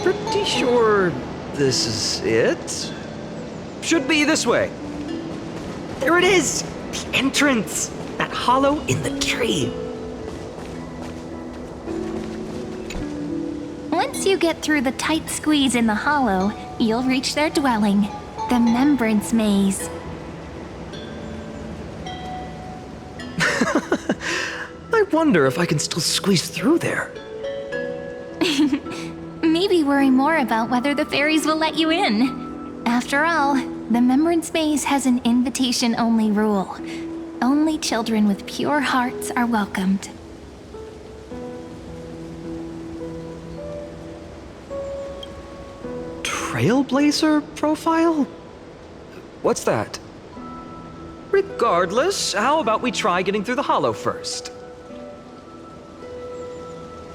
Pretty sure this is it? Should be this way. There it is! The entrance! That hollow in the tree. Once you get through the tight squeeze in the hollow, you'll reach their dwelling, the Remembrance Maze. I wonder if I can still squeeze through there. Maybe worry more about whether the fairies will let you in. After all, the Remembrance Maze has an invitation-only rule. Only children with pure hearts are welcomed. Trailblazer profile? What's that? Regardless, how about we try getting through the hollow first?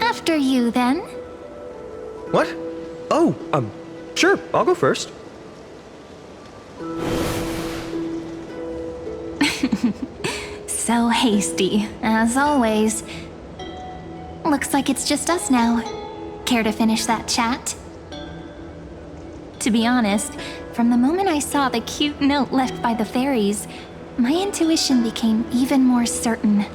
After you, then. What? Oh, sure, I'll go first. So hasty, as always. Looks like it's just us now. Care to finish that chat? To be honest, from the moment I saw the cute note left by the fairies, my intuition became even more certain.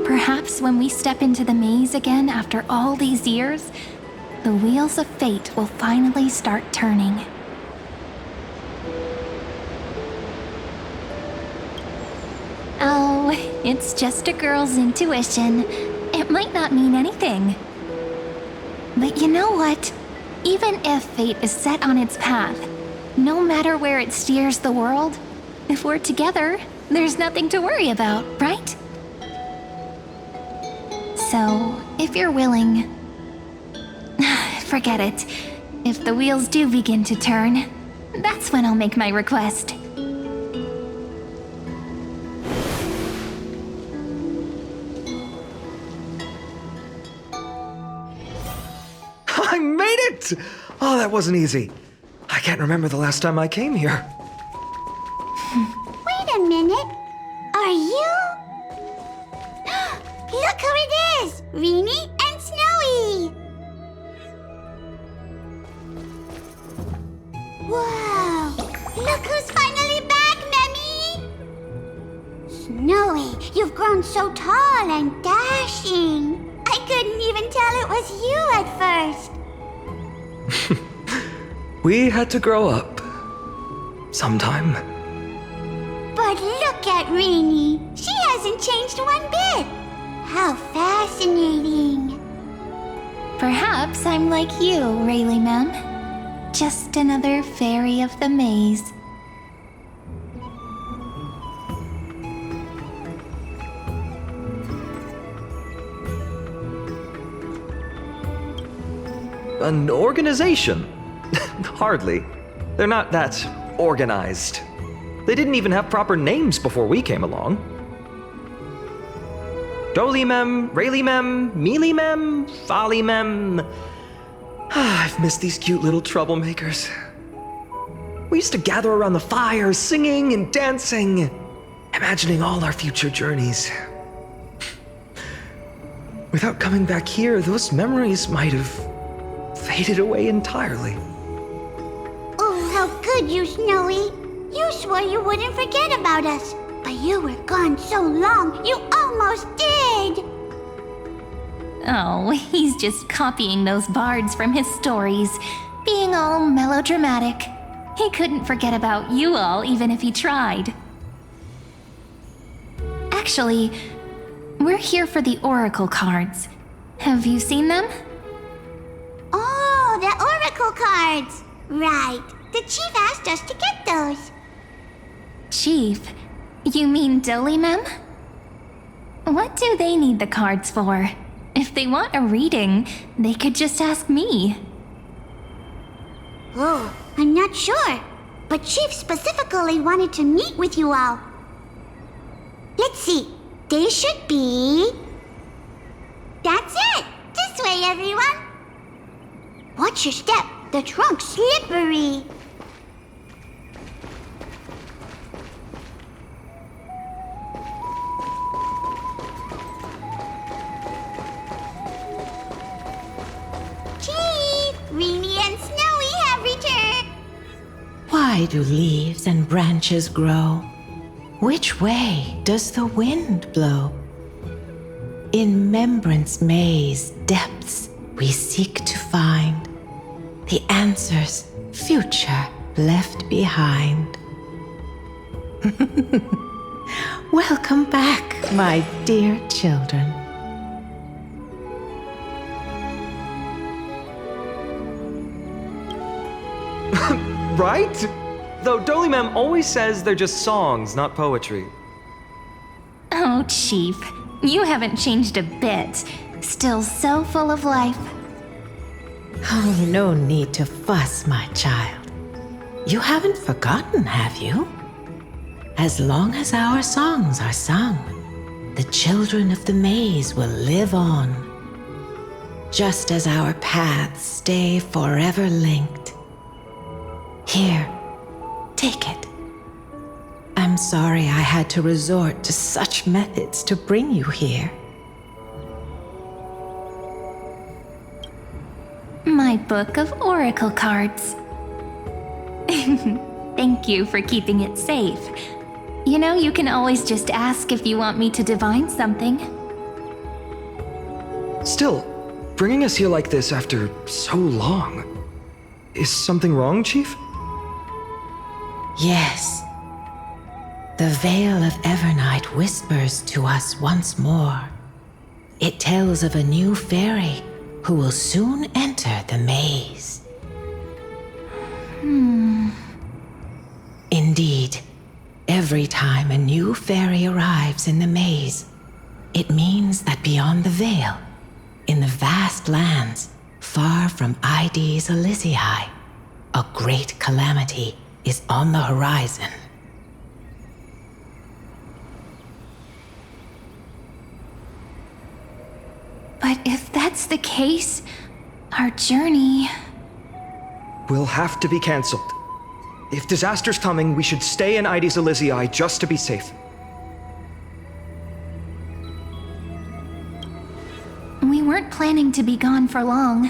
Perhaps when we step into the maze again after all these years, the wheels of fate will finally start turning. Oh, it's just a girl's intuition. It might not mean anything. But you know what? Even if fate is set on its path, no matter where it steers the world, if we're together, there's nothing to worry about, right? So, if you're willing... Forget it. If the wheels do begin to turn, that's when I'll make my request. I made it! Oh, that wasn't easy. I can't remember the last time I came here. Wait a minute. Are you... Look who it is! Reenie and Snowy! Whoa! Look who's finally back, Memmy! Snowy, you've grown so tall and dashing. I couldn't even tell it was you at first. We had to grow up. Sometime. But look at Reenie. She hasn't changed one bit. How fascinating. Perhaps I'm like you, Rayleigh Mem. Just another fairy of the maze. An organization? Hardly. They're not that organized. They didn't even have proper names before we came along. Dolimem, Rayleigh-mem, Mealy-mem, Folly-mem. I've missed these cute little troublemakers. We used to gather around the fire, singing and dancing, imagining all our future journeys. Without coming back here, those memories might have faded away entirely. Oh, how could you, Snowy? You swore you wouldn't forget about us. But you were gone so long, you almost did! Oh, he's just copying those bards from his stories, being all melodramatic. He couldn't forget about you all even if he tried. Actually, we're here for the Oracle cards. Have you seen them? Oh, the Oracle cards! Right. The chief asked us to get those. Chief? You mean Dolimem? What do they need the cards for? If they want a reading, they could just ask me. Oh, I'm not sure. But Chief specifically wanted to meet with you all. Let's see. They should be... That's it! This way, everyone! Watch your step. The trunk's slippery. Why do leaves and branches grow? Which way does the wind blow? In Remembrance Maze depths we seek to find the answers future left behind. Welcome back, my dear children. Right? Though Dolly-mem always says they're just songs, not poetry. Oh, Chief, you haven't changed a bit. Still so full of life. Oh, no need to fuss, my child. You haven't forgotten, have you? As long as our songs are sung, the children of the maze will live on. Just as our paths stay forever linked. Here, take it. I'm sorry I had to resort to such methods to bring you here. My book of oracle cards. Thank you for keeping it safe. You know, you can always just ask if you want me to divine something. Still, bringing us here like this after so long. Is something wrong, Chief? Yes. The Veil of Evernight whispers to us once more. It tells of a new fairy who will soon enter the maze. Indeed, every time a new fairy arrives in the maze, it means that beyond the veil, in the vast lands far from Ides Elysiae, a great calamity is on the horizon. But if that's the case, our journey... Will have to be cancelled. If disaster's coming, we should stay in Ides Elysiae just to be safe. We weren't planning to be gone for long.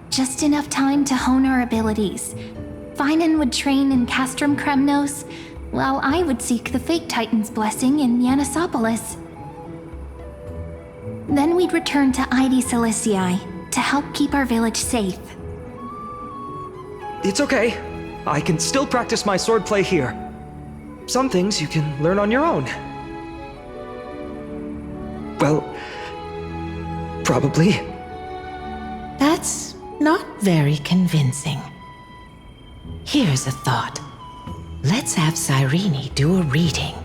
Just enough time to hone our abilities. Finan would train in Castrum Kremnos, while I would seek the Fake Titan's blessing in Yanisopolis. Then we'd return to Ides Elysiae to help keep our village safe. It's okay. I can still practice my swordplay here. Some things you can learn on your own. Well, probably. That's not very convincing. Here's a thought. Let's have Cyrene do a reading.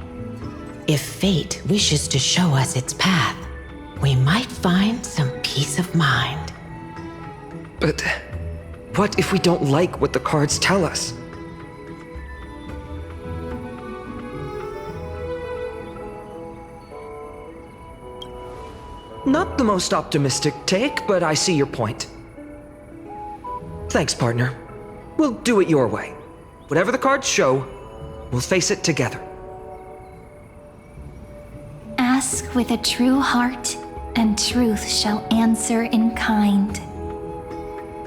If fate wishes to show us its path, we might find some peace of mind. But what if we don't like what the cards tell us? Not the most optimistic take, but I see your point. Thanks, partner. We'll do it your way. Whatever the cards show, we'll face it together. Ask with a true heart, and truth shall answer in kind.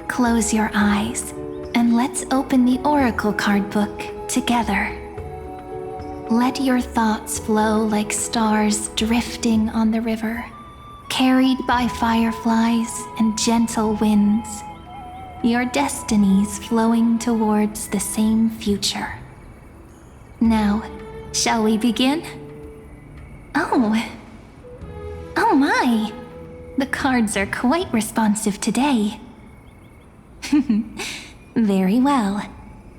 Close your eyes, and let's open the oracle card book together. Let your thoughts flow like stars drifting on the river, carried by fireflies and gentle winds. Your destinies flowing towards the same future. Now, shall we begin? Oh my! The cards are quite responsive today. Very well.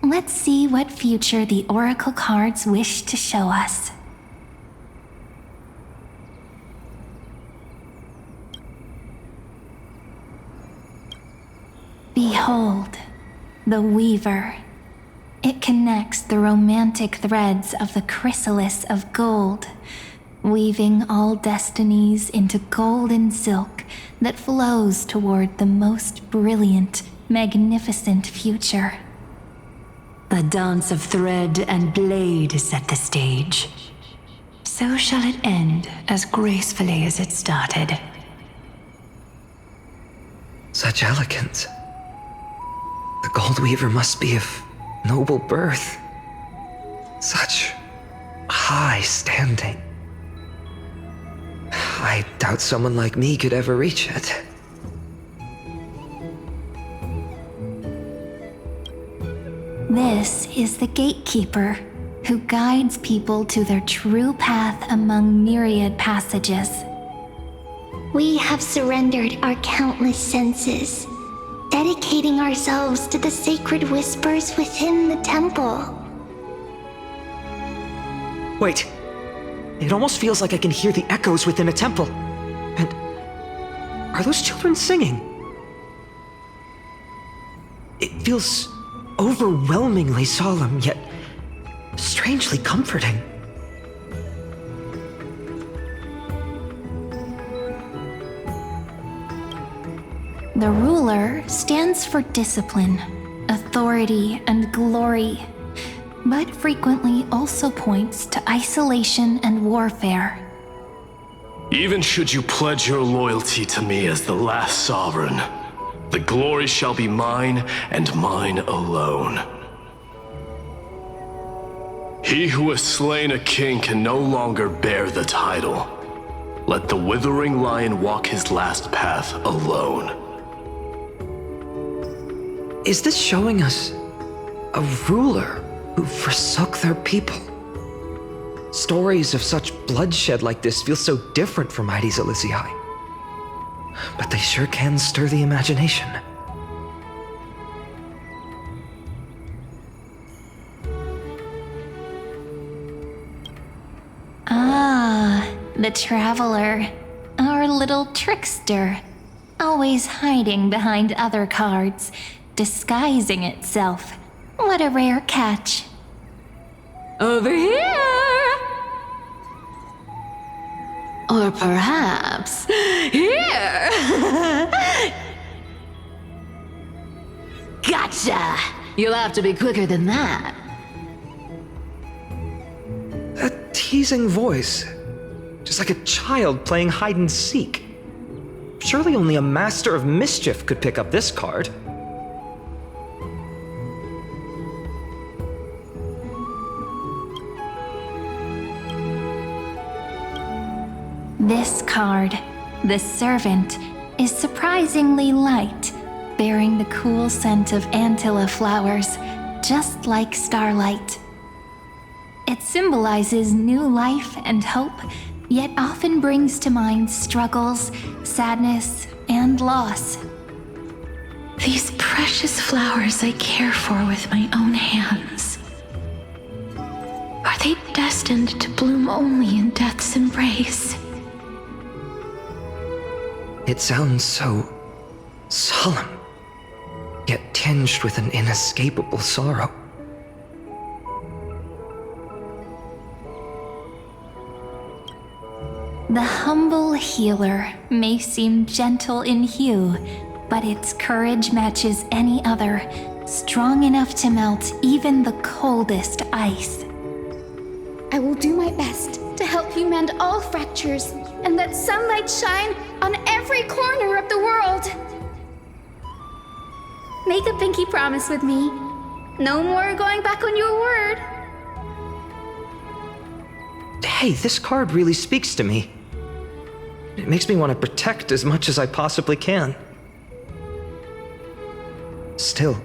Let's see what future the oracle cards wish to show us. Behold, the Weaver. It connects the romantic threads of the chrysalis of gold, weaving all destinies into golden silk that flows toward the most brilliant, magnificent future. The dance of thread and blade set the stage. So shall it end as gracefully as it started. Such elegance. The Gold Weaver must be of noble birth. Such high standing. I doubt someone like me could ever reach it. This is the gatekeeper who guides people to their true path among myriad passages. We have surrendered our countless senses, dedicating ourselves to the sacred whispers within the temple. Wait. It almost feels like I can hear the echoes within a temple. And are those children singing? It feels overwhelmingly solemn, yet strangely comforting. The ruler stands for discipline, authority, and glory, but frequently also points to isolation and warfare. Even should you pledge your loyalty to me as the last sovereign, the glory shall be mine and mine alone. He who has slain a king can no longer bear the title. Let the withering lion walk his last path alone. Is this showing us a ruler who forsook their people? Stories of such bloodshed like this feel so different from mighty Zelizii. But they sure can stir the imagination. Ah, the traveler, our little trickster, always hiding behind other cards, disguising itself. What a rare catch. Over here! Or perhaps here! Gotcha! You'll have to be quicker than that. A teasing voice. Just like a child playing hide and seek. Surely only a master of mischief could pick up this card. This card, the Servant, is surprisingly light, bearing the cool scent of Antilla flowers, just like starlight. It symbolizes new life and hope, yet often brings to mind struggles, sadness, and loss. These precious flowers I care for with my own hands. Are they destined to bloom only in death's embrace? It sounds so solemn, yet tinged with an inescapable sorrow. The humble healer may seem gentle in hue, but its courage matches any other, strong enough to melt even the coldest ice. I will do my best to help you mend all fractures and let sunlight shine on every corner of the world. Make a pinky promise with me. No more going back on your word. Hey, this card really speaks to me. It makes me want to protect as much as I possibly can. Still,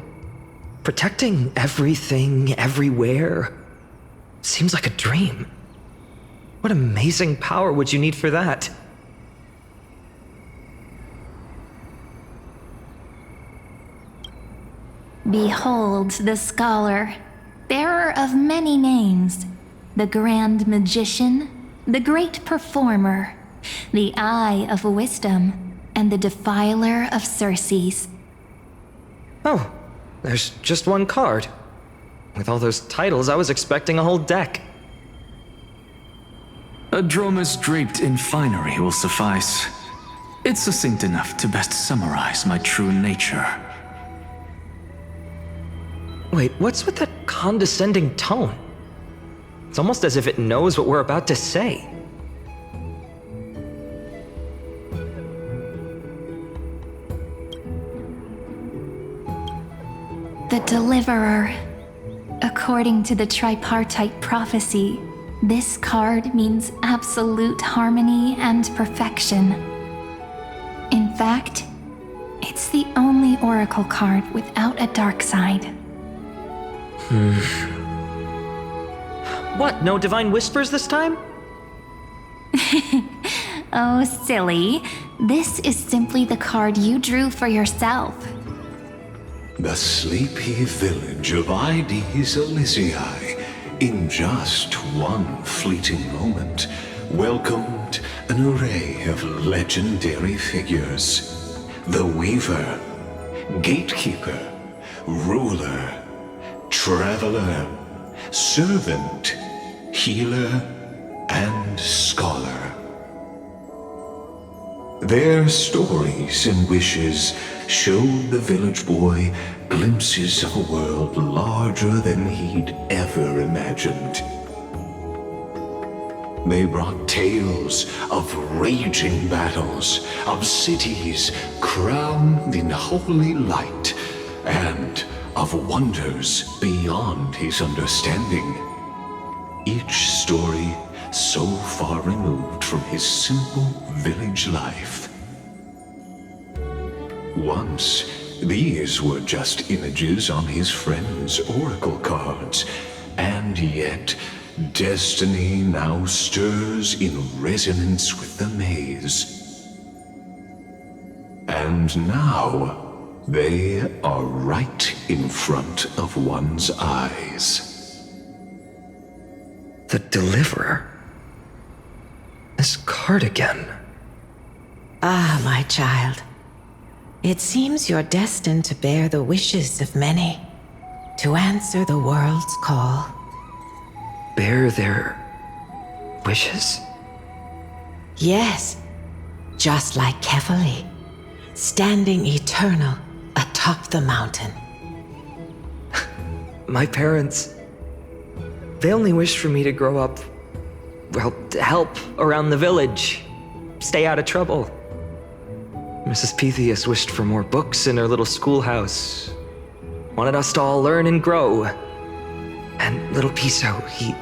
protecting everything, everywhere, seems like a dream. What amazing power would you need for that? Behold the scholar, bearer of many names, the grand magician, the great performer, the eye of wisdom, and the defiler of Circes. Oh, there's just one card. With all those titles, I was expecting a whole deck. A dromus draped in finery will suffice. It's succinct enough to best summarize my true nature. Wait, what's with that condescending tone? It's almost as if it knows what we're about to say. The deliverer, a According to the tripartite prophecy, this card means absolute harmony and perfection. In fact, it's the only oracle card without a dark side. What, no divine whispers this time? Oh, silly. This is simply the card you drew for yourself. The sleepy village of Ides Elysiae, in just one fleeting moment, welcomed an array of legendary figures. The Weaver, Gatekeeper, Ruler, Traveler, Servant, Healer, and Scholar. Their stories and wishes showed the village boy glimpses of a world larger than he'd ever imagined. They brought tales of raging battles, of cities crowned in holy light, and of wonders beyond his understanding. Each story so far removed from his simple village life. Once, these were just images on his friend's oracle cards, and yet destiny now stirs in resonance with the maze. And now, they are right in front of one's eyes. The Deliverer? This card again. Ah, my child. It seems you're destined to bear the wishes of many, to answer the world's call. Bear their wishes? Yes, just like Kefali, standing eternal atop the mountain. My parents, they only wished for me to grow up, well, to help around the village, stay out of trouble. Mrs. Pythias wished for more books in her little schoolhouse, wanted us to all learn and grow. And little Piso, he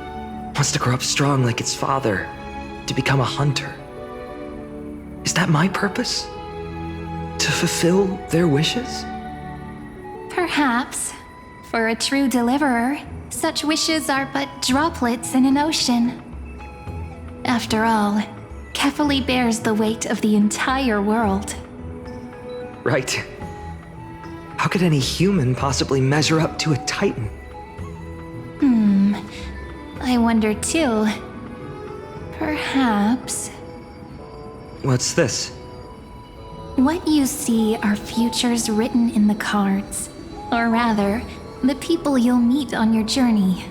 wants to grow up strong like its father, to become a hunter. Is that my purpose? To fulfill their wishes? Perhaps. For a true deliverer, such wishes are but droplets in an ocean. After all, Kefali bears the weight of the entire world. Right. How could any human possibly measure up to a Titan? I wonder too. Perhaps. What's this? What you see are futures written in the cards. Or rather, the people you'll meet on your journey.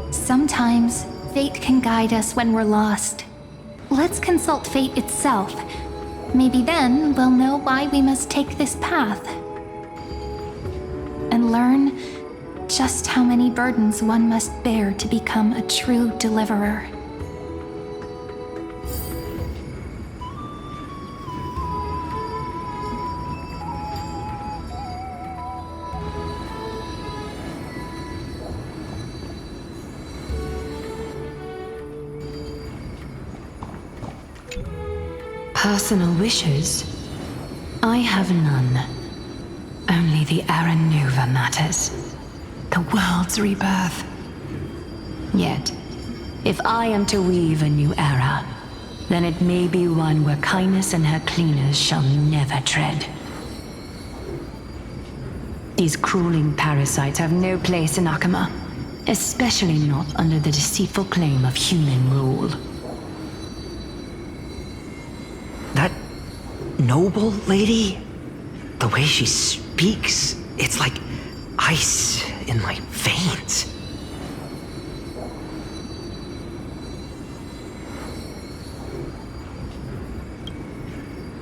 Sometimes, fate can guide us when we're lost. Let's consult fate itself. Maybe then we'll know why we must take this path. And learn just how many burdens one must bear to become a true deliverer. Personal wishes? I have none. Only the Aranuva matters. The world's rebirth. Yet, if I am to weave a new era, then it may be one where kindness and her cleaners shall never tread. These crawling parasites have no place in Akama, especially not under the deceitful claim of human rule. That noble lady? The way she speaks, it's like ice in my veins.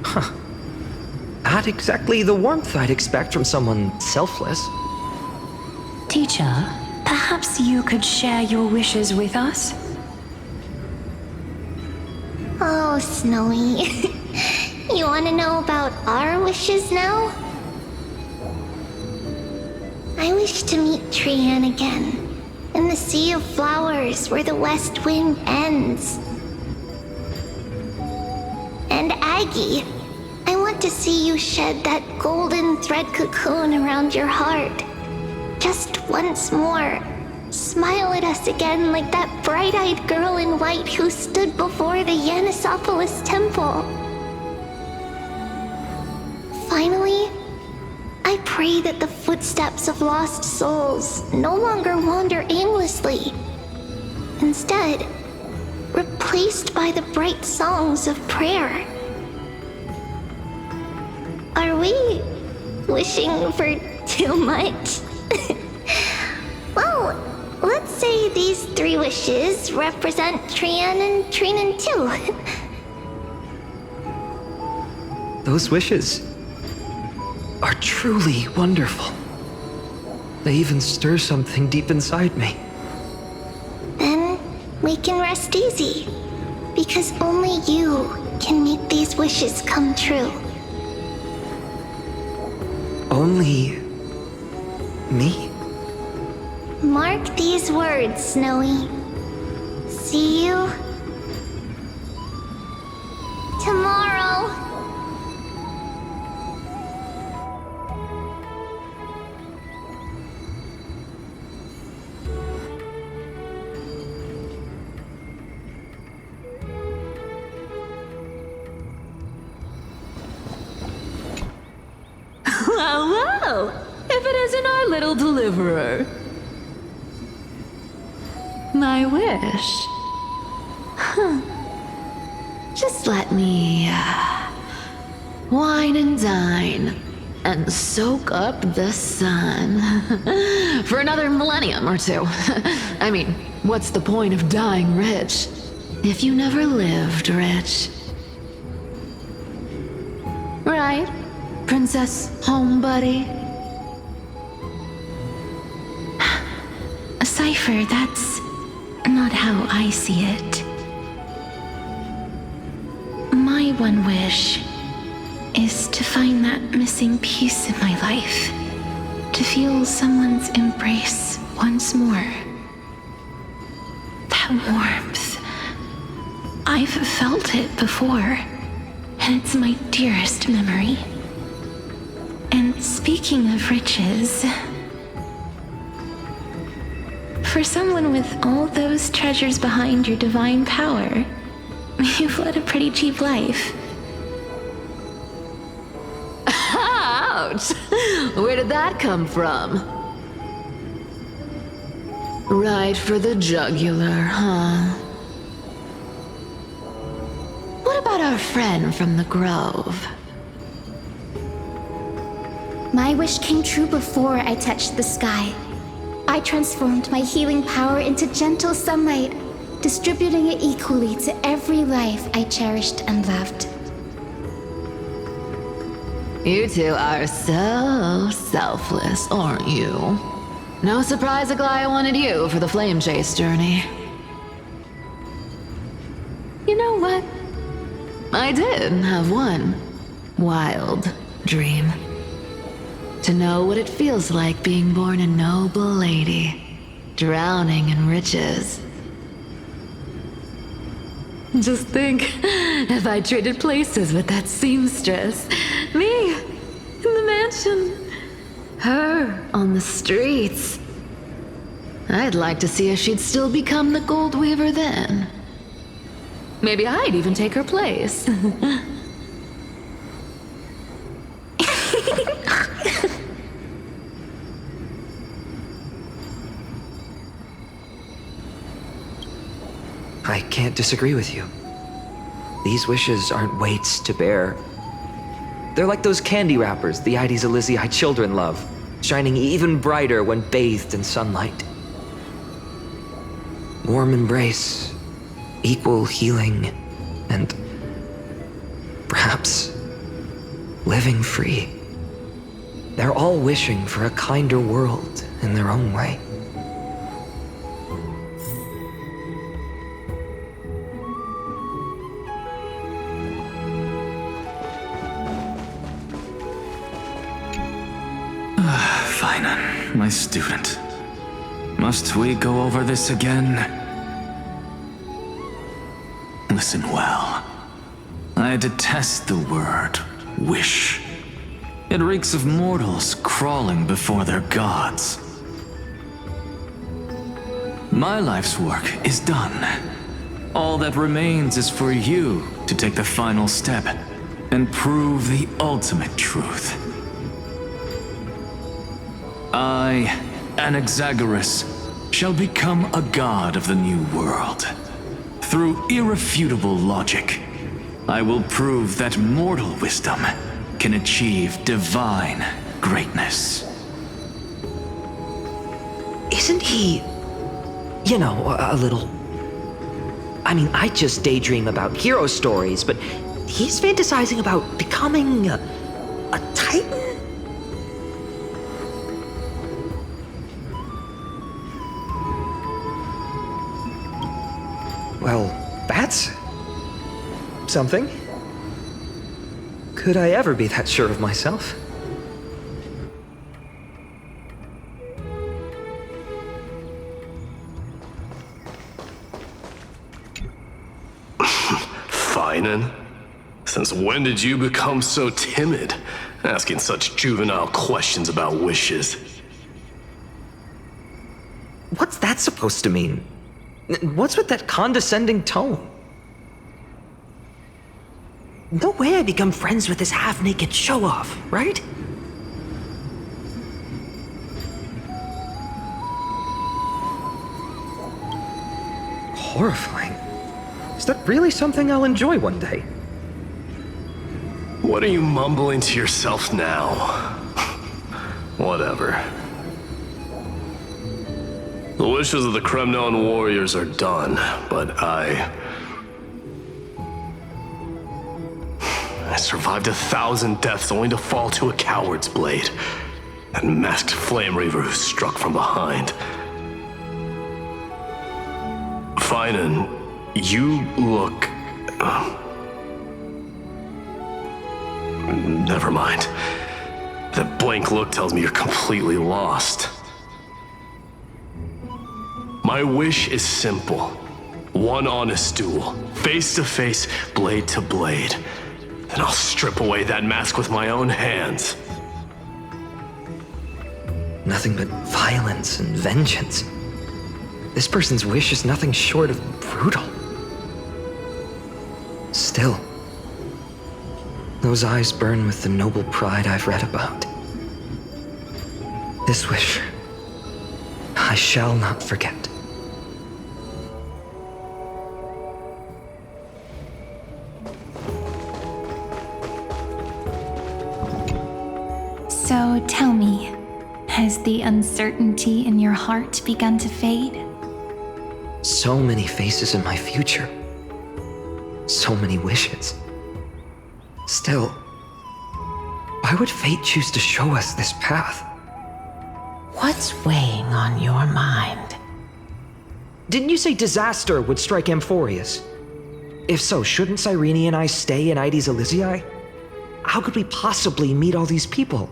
Huh. Not exactly the warmth I'd expect from someone selfless. Teacher, perhaps you could share your wishes with us? Oh, Snowy. You want to know about our wishes now? I wish to meet Trian again, in the sea of flowers where the west wind ends. And Aggie, I want to see you shed that golden thread cocoon around your heart. Just once more. Smile at us again like that bright-eyed girl in white who stood before the Yanisopolis temple. Finally, I pray that the footsteps of lost souls no longer wander aimlessly. Instead, replaced by the bright songs of prayer. Are we wishing for too much? Well, let's say these 3 wishes represent Trian and Trinan too. Those wishes are truly wonderful. They even stir something deep inside me. Then we can rest easy, because only you can make these wishes come true. Only me? Mark these words, Snowy. See you tomorrow. Well, well, if it isn't our little deliverer. My wish. Huh. Just let me wine and dine and soak up the sun for another millennium or 2. I mean, what's the point of dying rich if you never lived rich? Right, Princess Homebuddy? Cypher, that's not how I see it. My one wish is to find that missing piece in my life, to feel someone's embrace once more. That warmth. I've felt it before, and it's my dearest memory. And speaking of riches, for someone with all those treasures behind your divine power, you've led a pretty cheap life. Ouch! Where did that come from? Right for the jugular, huh? What about our friend from the Grove? My wish came true before I touched the sky. I transformed my healing power into gentle sunlight, distributing it equally to every life I cherished and loved. You two are so selfless, aren't you? No surprise Aglaya wanted you for the flame chase journey. You know what? I did have one wild dream. To know what it feels like being born a noble lady, drowning in riches. Just think, if I traded places with that seamstress, me in the mansion, her on the streets. I'd like to see if she'd still become the gold weaver then. Maybe I'd even take her place. I can't disagree with you. These wishes aren't weights to bear. They're like those candy wrappers the Ides Elysiae children love, shining even brighter when bathed in sunlight. Warm embrace, equal healing, and perhaps living free. They're all wishing for a kinder world in their own way. Fine, my student. Must we go over this again? Listen well. I detest the word wish. It reeks of mortals crawling before their gods. My life's work is done. All that remains is for you to take the final step and prove the ultimate truth. I, Anaxagoras, shall become a god of the new world. Through irrefutable logic, I will prove that mortal wisdom can achieve divine greatness. Isn't he, you know, a little... I mean, I just daydream about hero stories, but he's fantasizing about becoming a titan? Well, that's something. Could I ever be that sure of myself? Finan? Since when did you become so timid, asking such juvenile questions about wishes? What's that supposed to mean? What's with that condescending tone? No way I become friends with this half-naked show-off, right? Horrifying. Is that really something I'll enjoy one day? What are you mumbling to yourself now? Whatever. The wishes of the Kremnon warriors are done, but I survived 1,000 deaths only to fall to a coward's blade. That masked flame reaver who struck from behind. Finan, you look... Never mind. That blank look tells me you're completely lost. My wish is simple. One honest duel, face to face, blade to blade. Then I'll strip away that mask with my own hands. Nothing but violence and vengeance. This person's wish is nothing short of brutal. Still, those eyes burn with the noble pride I've read about. This wish, I shall not forget. So tell me, has the uncertainty in your heart begun to fade? So many faces in my future. So many wishes. Still, why would fate choose to show us this path? What's weighing on your mind? Didn't you say disaster would strike Amphorius? If so, shouldn't Cyrene and I stay in Ides Elysiae? How could we possibly meet all these people?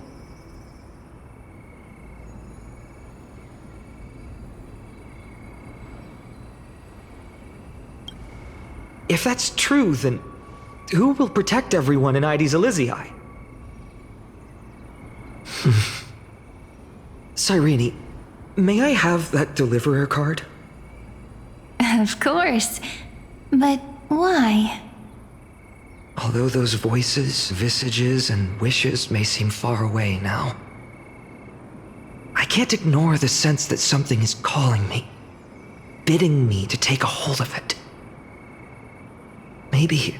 If that's true, then who will protect everyone in Ides Elysiae? Cyrene, may I have that deliverer card? Of course. But why? Although those voices, visages, and wishes may seem far away now, I can't ignore the sense that something is calling me, bidding me to take a hold of it. Maybe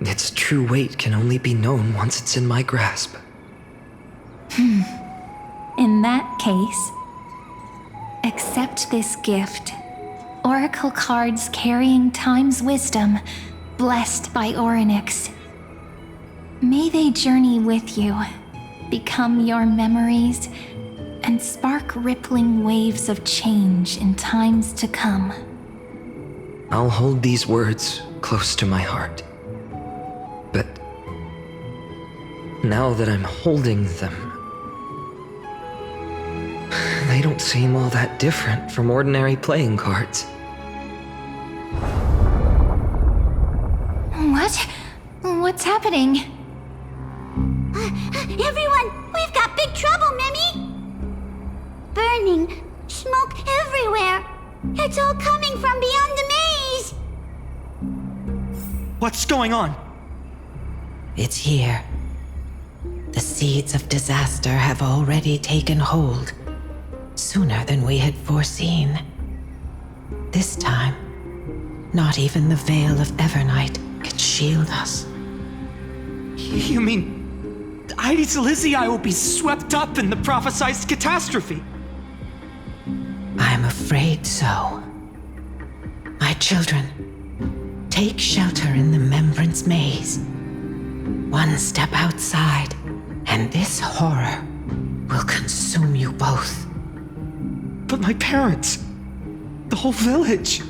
its true weight can only be known once it's in my grasp. In that case, accept this gift. Oracle cards carrying time's wisdom, blessed by Orynyx. May they journey with you, become your memories, and spark rippling waves of change in times to come. I'll hold these words close to my heart. But now that I'm holding them, they don't seem all that different from ordinary playing cards. What? What's happening? Everyone, we've got big trouble, Mimi! Burning, smoke everywhere. It's all coming from beyond the maze. What's going on? It's here. The seeds of disaster have already taken hold, sooner than we had foreseen. This time, not even the veil of Evernight can shield us. You mean Ides Elysiae will be swept up in the prophesized catastrophe? I'm afraid so. My children, take shelter in the Membrance Maze. One step outside, and this horror will consume you both. But my parents, the whole village.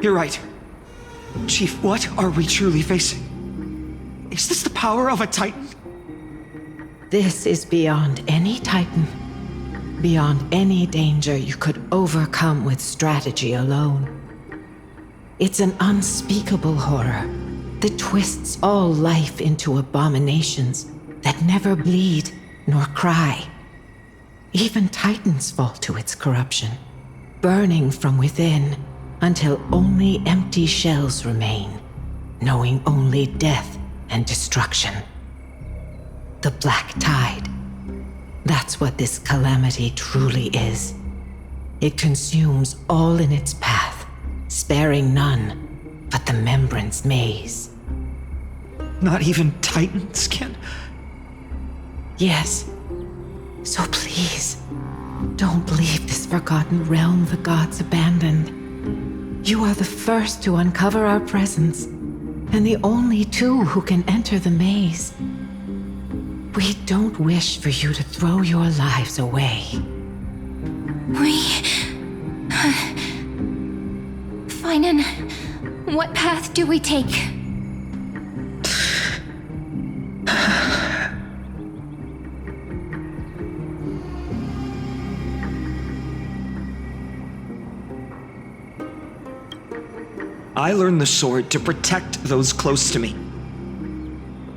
You're right. Chief, what are we truly facing? Is this the power of a Titan? This is beyond any Titan, beyond any danger you could overcome with strategy alone. It's an unspeakable horror that twists all life into abominations that never bleed nor cry. Even Titans fall to its corruption, burning from within until only empty shells remain, knowing only death and destruction. The Black Tide. That's what this calamity truly is. It consumes all in its path, sparing none but the Membrance Maze. Not even Titans can... Yes. So please, don't leave this forgotten realm the gods abandoned. You are the first to uncover our presence, and the only two who can enter the maze. We don't wish for you to throw your lives away. Finan, what path do we take? I learned the sword to protect those close to me.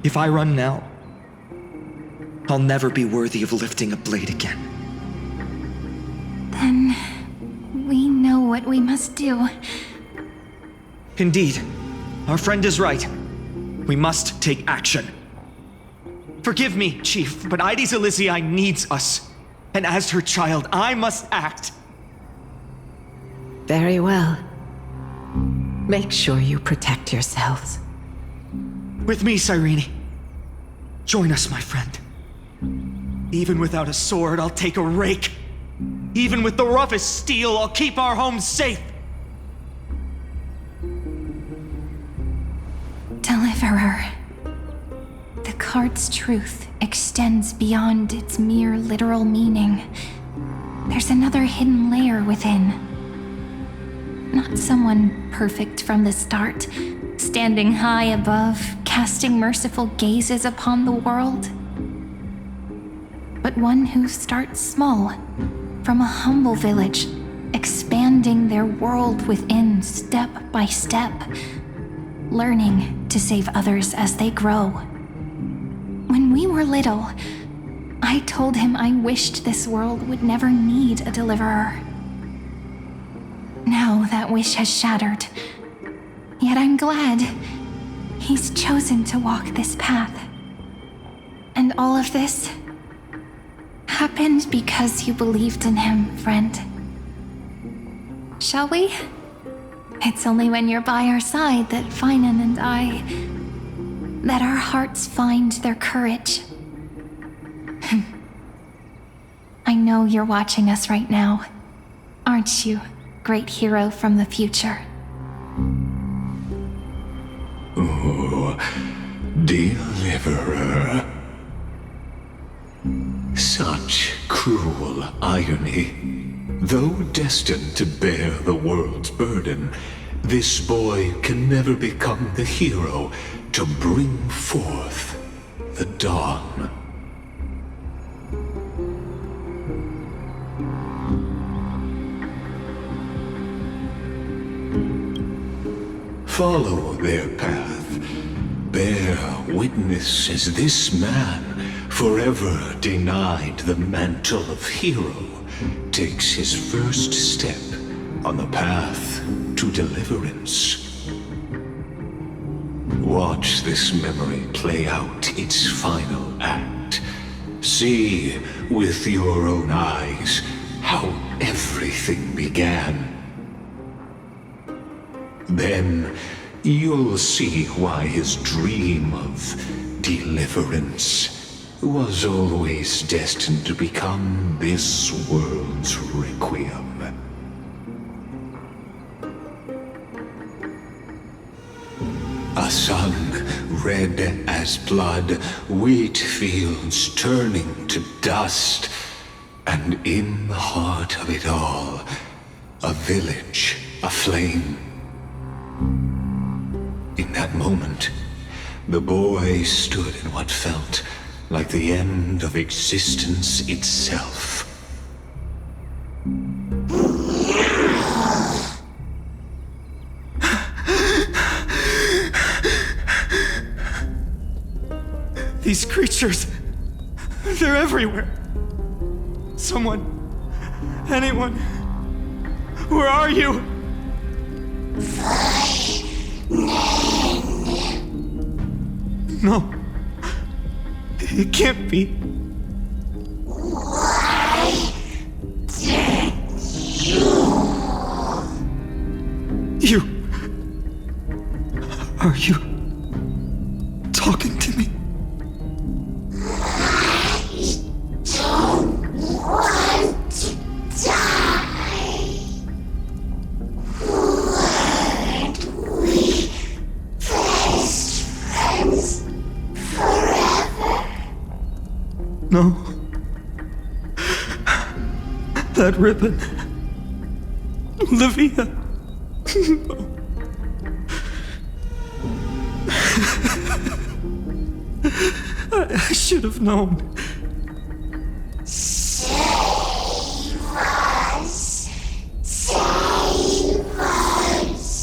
If I run now, I'll never be worthy of lifting a blade again. Then we know what we must do. Indeed, our friend is right. We must take action. Forgive me, Chief, but Ides Elysiae needs us. And as her child, I must act. Very well. Make sure you protect yourselves. With me, Cyrene. Join us, my friend. Even without a sword, I'll take a rake. Even with the roughest steel, I'll keep our home safe. Deliverer. The card's truth extends beyond its mere literal meaning. There's another hidden layer within. Not someone perfect from the start, standing high above, casting merciful gazes upon the world. But one who starts small, from a humble village, expanding their world within step by step, learning to save others as they grow. When we were little, I told him I wished this world would never need a deliverer. Now that wish has shattered. Yet I'm glad he's chosen to walk this path. And all of this happened because you believed in him, friend. Shall we? It's only when you're by our side that Finan and that our hearts find their courage. I know you're watching us right now, aren't you, great hero from the future? Oh, deliverer. Such cruel irony. Though destined to bear the world's burden, this boy can never become the hero to bring forth the dawn. Follow their path, bear witness as this man, forever denied the mantle of hero, takes his first step on the path to deliverance. Watch this memory play out its final act. See with your own eyes how everything began. Then you'll see why his dream of deliverance was always destined to become this world's requiem. A sun red as blood, wheat fields turning to dust, and in the heart of it all, a village aflame. In that moment, the boy stood in what felt like the end of existence itself. These creatures, they're everywhere. Someone, anyone, where are you? No, it can't be. Are you talking to me? No. That ribbon. Olivia. No. I should have known. Save us. Save us.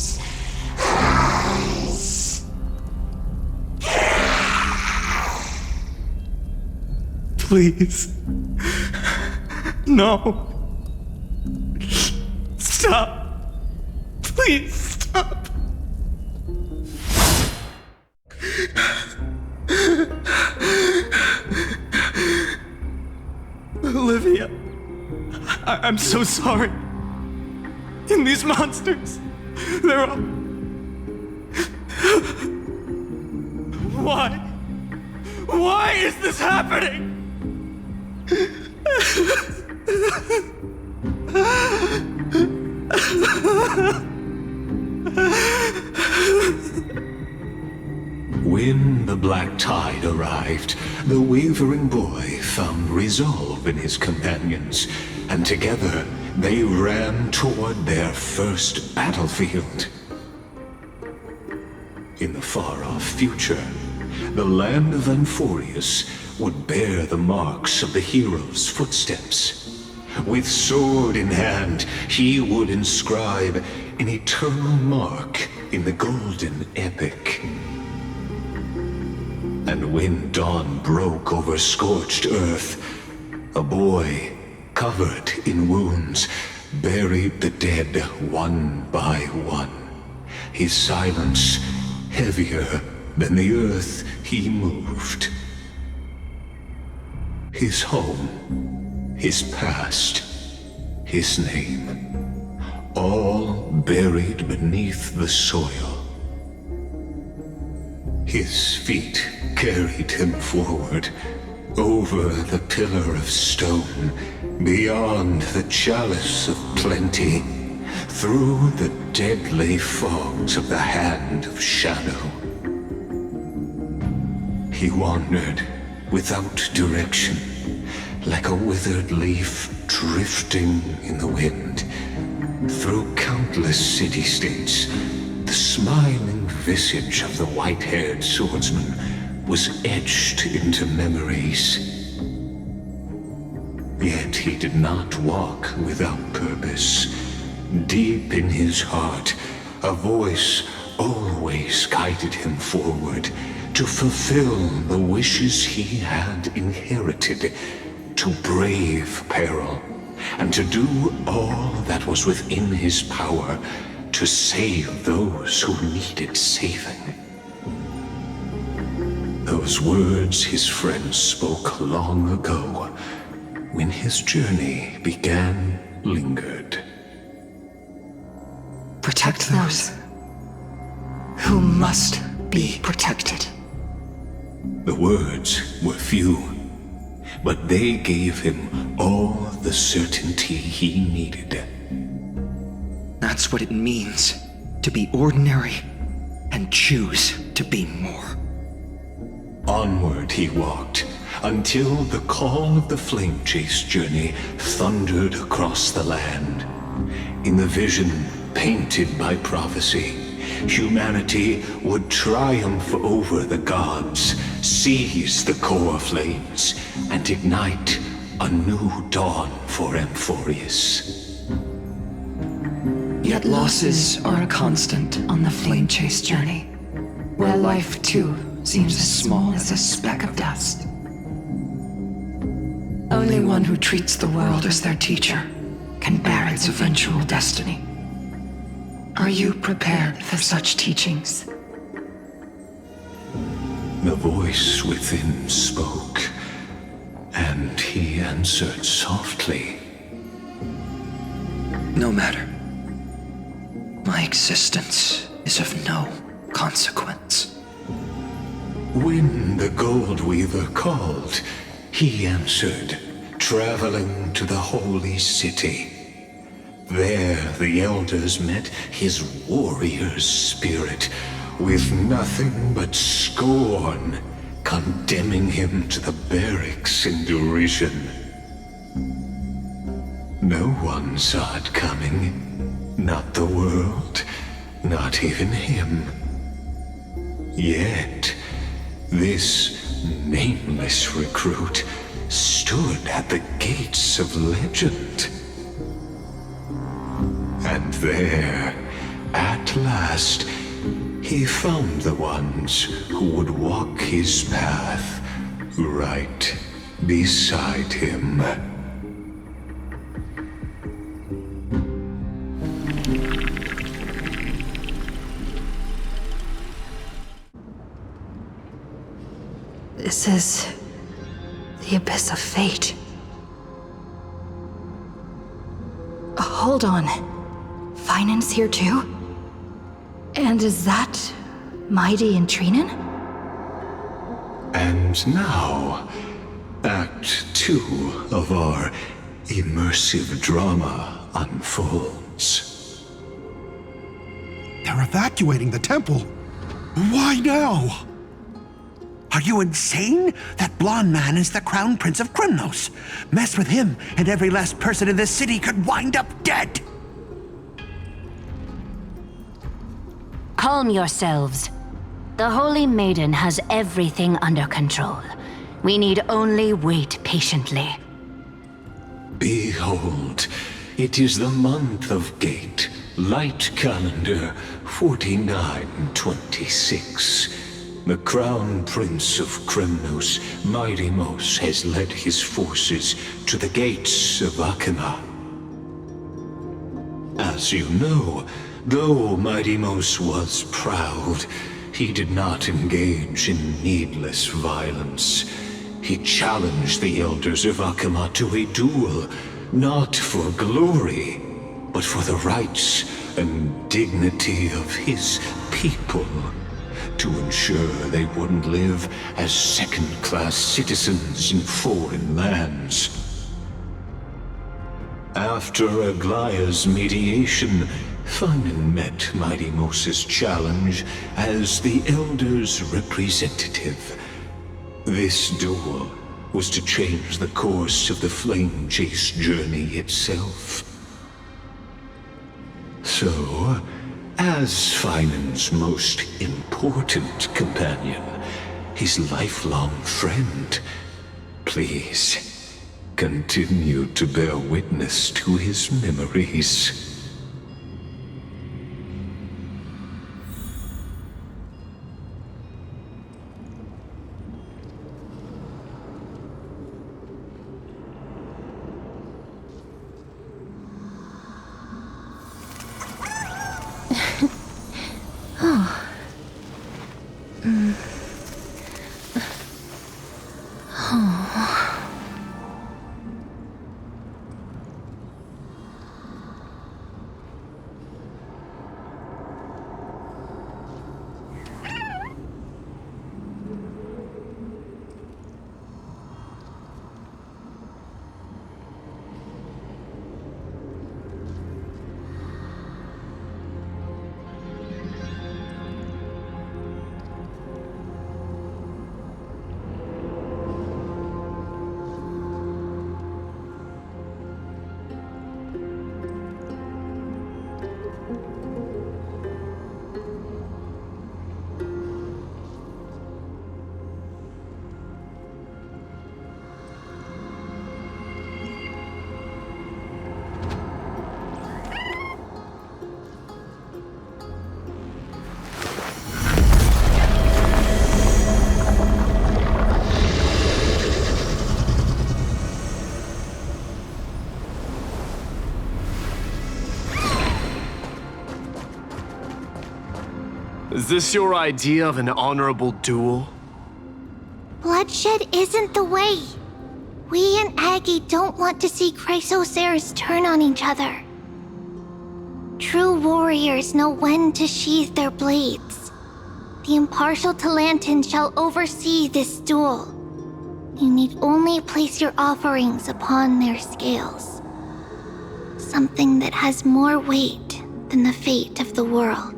Please. No. Stop. Please stop. Olivia, I'm so sorry. And these monsters, they're all... Why? Why is this happening? When the black tide arrived, the wavering boy found resolve in his companions, and together they ran toward their first battlefield. In the far-off future, the land of Anforius would bear the marks of the hero's footsteps. With sword in hand, he would inscribe an eternal mark in the golden epic. And when dawn broke over scorched earth, a boy, covered in wounds, buried the dead one by one, his silence heavier than the earth he moved. His home, his past, his name, all buried beneath the soil. His feet carried him forward, over the pillar of stone, beyond the chalice of plenty, through the deadly fogs of the hand of shadow. He wandered without direction, like a withered leaf drifting in the wind, through countless city-states, the smiling visage of the white-haired swordsman was etched into memories. Yet he did not walk without purpose. Deep in his heart, a voice always guided him forward to fulfill the wishes he had inherited, to brave peril, and to do all that was within his power to save those who needed saving. Those words his friend spoke long ago, when his journey began, lingered. Protect those who must be protected. The words were few, but they gave him all the certainty he needed. That's what it means to be ordinary and choose to be more. Onward he walked, until the call of the flame chase journey thundered across the land. In the vision painted by prophecy, humanity would triumph over the gods, seize the core flames, and ignite a new dawn for Amphorius. Yet losses are a constant on the flame chase journey, where life too seems as small as a speck of dust. Only one who treats the world as their teacher can bear its eventual destiny. Are you prepared for such teachings? The voice within spoke, and he answered softly. No matter. My existence is of no consequence. When the Gold Weaver called, he answered, traveling to the holy city. There the elders met his warrior's spirit, with nothing but scorn, condemning him to the barracks in derision. No one saw it coming. Not the world, not even him. Yet, this nameless recruit stood at the gates of legend. And there, at last, he found the ones who would walk his path right beside him. This is the abyss of fate. Hold on. Finance here too? And is that Mighty and Trinen? And now, Act 2 of our immersive drama unfolds. They're evacuating the temple. Why now? Are you insane? That blonde man is the Crown Prince of Krymnos. Mess with him, and every last person in this city could wind up dead. Calm yourselves. The Holy Maiden has everything under control. We need only wait patiently. Behold, it is the month of Gate, Light Calendar 4926. The Crown Prince of Krymnos, Midimos, has led his forces to the gates of Akima. As you know, though Midimos was proud, he did not engage in needless violence. He challenged the elders of Akima to a duel, not for glory, but for the rights and dignity of his people, to ensure they wouldn't live as second-class citizens in foreign lands. After Aglaya's mediation, Finan met Midimos' challenge as the Elder's representative. This duel was to change the course of the Flame Chase journey itself. So, As Finan's most important companion, his lifelong friend, please continue to bear witness to his memories. Is this your idea of an honorable duel? Bloodshed isn't the way. We and Aggie don't want to see Chrysoceres turn on each other. True warriors know when to sheathe their blades. The impartial Talantin shall oversee this duel. You need only place your offerings upon their scales. Something that has more weight than the fate of the world.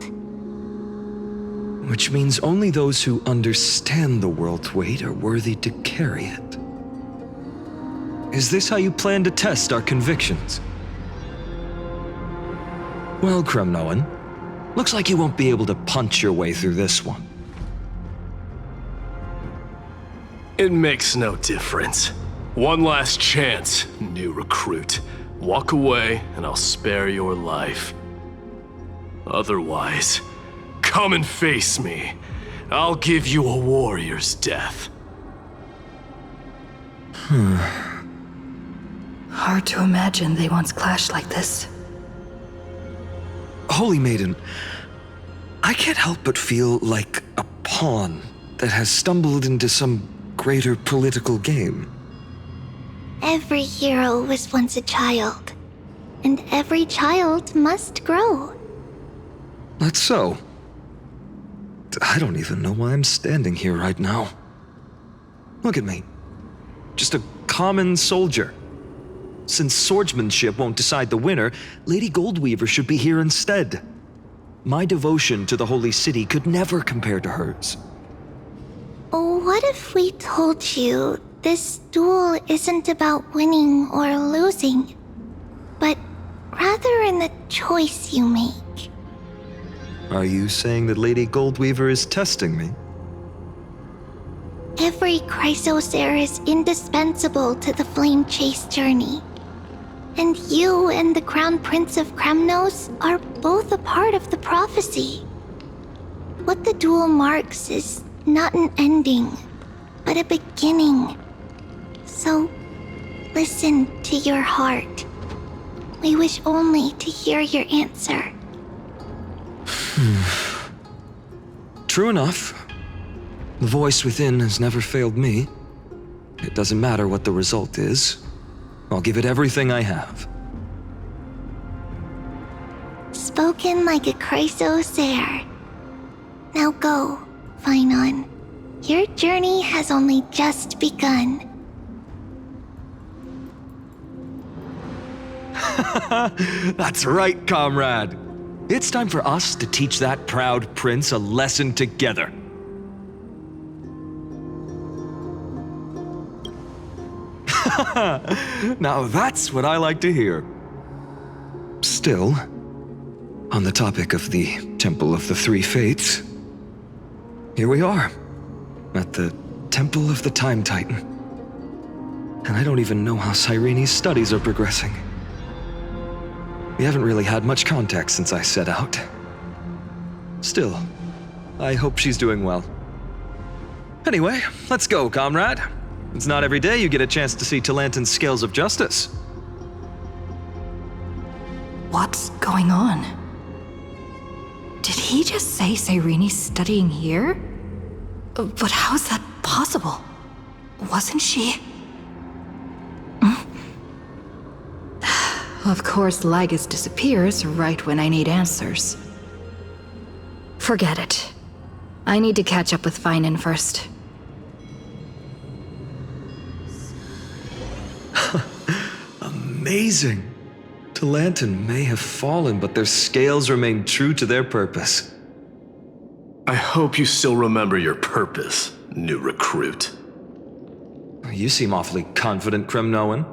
Which means only those who understand the world's weight are worthy to carry it. Is this how you plan to test our convictions? Well, Kremnoan, looks like you won't be able to punch your way through this one. It makes no difference. One last chance, new recruit. Walk away and I'll spare your life. Otherwise, come and face me. I'll give you a warrior's death. Hard to imagine they once clashed like this. Holy Maiden, I can't help but feel like a pawn that has stumbled into some greater political game. Every hero was once a child, and every child must grow. That's so. I don't even know why I'm standing here right now. Look at me. Just a common soldier. Since swordsmanship won't decide the winner, Lady Goldweaver should be here instead. My devotion to the Holy City could never compare to hers. What if we told you this duel isn't about winning or losing, but rather in the choice you make? Are you saying that Lady Goldweaver is testing me? Every Chrysocer is indispensable to the Flame Chase journey. And you and the Crown Prince of Kremnos are both a part of the prophecy. What the duel marks is not an ending, but a beginning. So, listen to your heart. We wish only to hear your answer. True enough. The voice within has never failed me. It doesn't matter what the result is. I'll give it everything I have. Spoken like a Chrysocer. Now go, Finon. Your journey has only just begun. That's right, comrade. It's time for us to teach that proud prince a lesson together. Now that's what I like to hear. Still, On the topic of the Temple of the Three Fates, here we are, at the Temple of the Time Titan. And I don't even know how Cyrene's studies are progressing. We haven't really had much contact since I set out. Still, I hope she's doing well. Anyway, let's go, comrade. It's not every day you get a chance to see Talantin's scales of justice. What's going on? Did he just say Cyrene's studying here? But how is that possible? Wasn't she? Of course, Lygus disappears right when I need answers. Forget it. I need to catch up with Finan first. Amazing! Talantin may have fallen, but their scales remain true to their purpose. I hope you still remember your purpose, new recruit. You seem awfully confident, Kremnoan.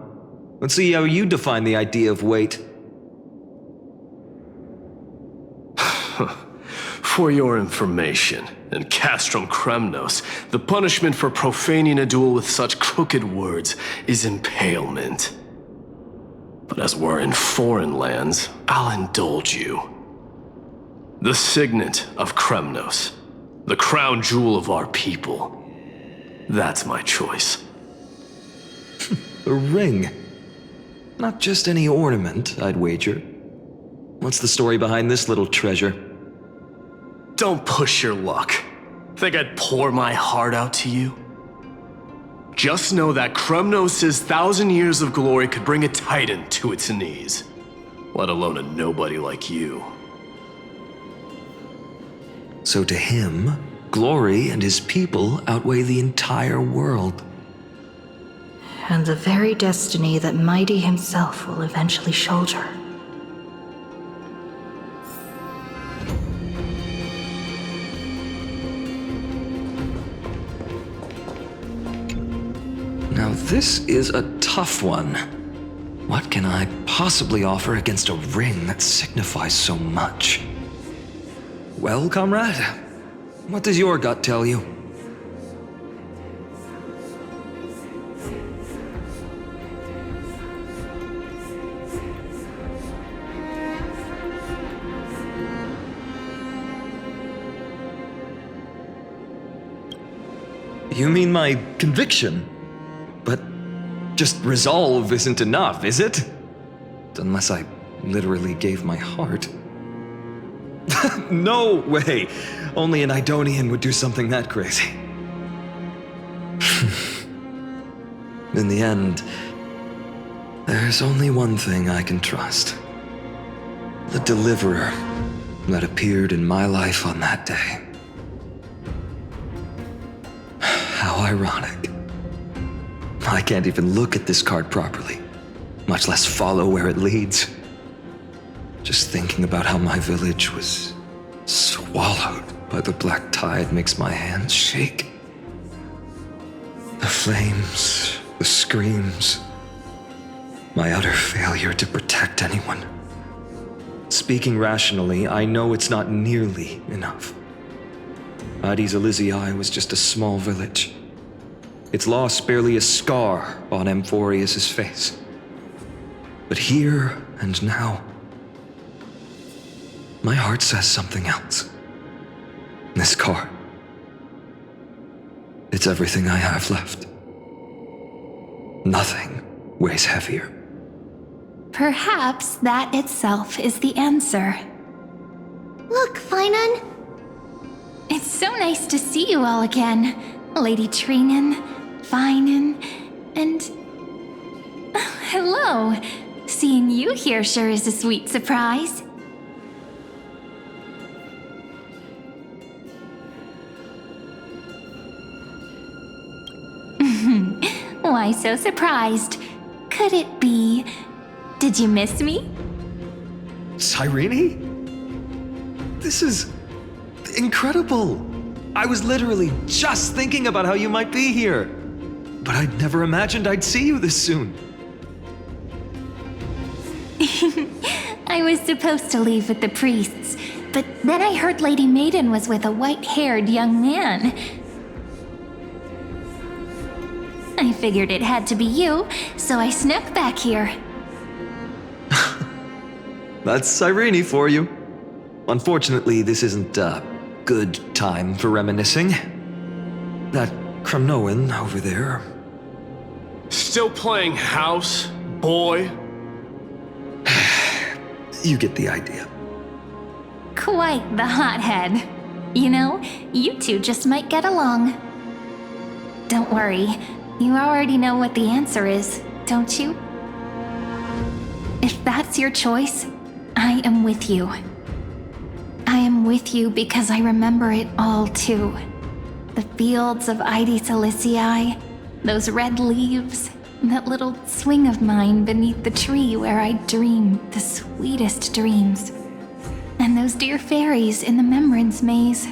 Let's see how you define the idea of weight. For your information, in Castrum Kremnos, the punishment for profaning a duel with such crooked words is impalement. But as we're in foreign lands, I'll indulge you. The signet of Kremnos, the crown jewel of our people. That's my choice. A ring. Not just any ornament, I'd wager. What's the story behind this little treasure? Don't push your luck. Think I'd pour my heart out to you? Just know that Kremnos' 1,000 years of glory could bring a titan to its knees. Let alone a nobody like you. So to him, glory and his people outweigh the entire world. And the very destiny that Mighty himself will eventually shoulder. Now this is a tough one. What can I possibly offer against a ring that signifies so much? Well, comrade, what does your gut tell you? You mean my conviction? But just resolve isn't enough, is it? Unless I literally gave my heart. No way! Only an Idonian would do something that crazy. In the end, there's only one thing I can trust. The deliverer that appeared in my life on that day. How ironic. I can't even look at this card properly, much less follow where it leads. Just thinking about how my village was swallowed by the black tide makes my hands shake. The flames, the screams, my utter failure to protect anyone. Speaking rationally, I know it's not nearly enough. Addis Elysiae was just a small village. Its loss barely a scar on Amphorius' face. But here and now, my heart says something else. This card. It's everything I have left. Nothing weighs heavier. Perhaps that itself is the answer. Look, Finan. It's so nice to see you all again. Lady Trinan, Finan, and... hello. Seeing you here sure is a sweet surprise. Why so surprised? Could it be... Did you miss me? Cyrene? This is incredible. I was literally just thinking about how you might be here. But I'd never imagined I'd see you this soon. I I was supposed to leave with the priests, but then I heard Lady Maiden was with a white-haired young man. I figured it had to be you, so I snuck back here. That's Irene for you. Unfortunately, this isn't a good time for reminiscing. That Kremnoan over there. Still playing house, boy? You get the idea. Quite the hothead. You know, you two just might get along. Don't worry, you already know what the answer is, don't you? If that's your choice, I am with you. I am with you because I remember it all too. The fields of Ide Silicii, those red leaves, that little swing of mine beneath the tree where I dreamed the sweetest dreams. And those dear fairies in the Membrance Maze.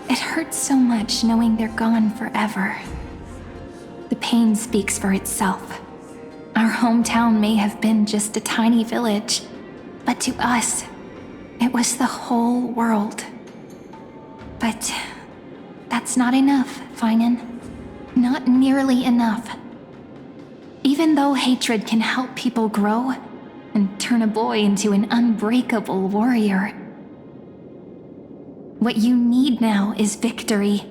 It hurts so much knowing they're gone forever. The pain speaks for itself. Our hometown may have been just a tiny village, but to us, it was the whole world. But that's not enough, Finan. Not nearly enough. Even though hatred can help people grow and turn a boy into an unbreakable warrior, what you need now is victory.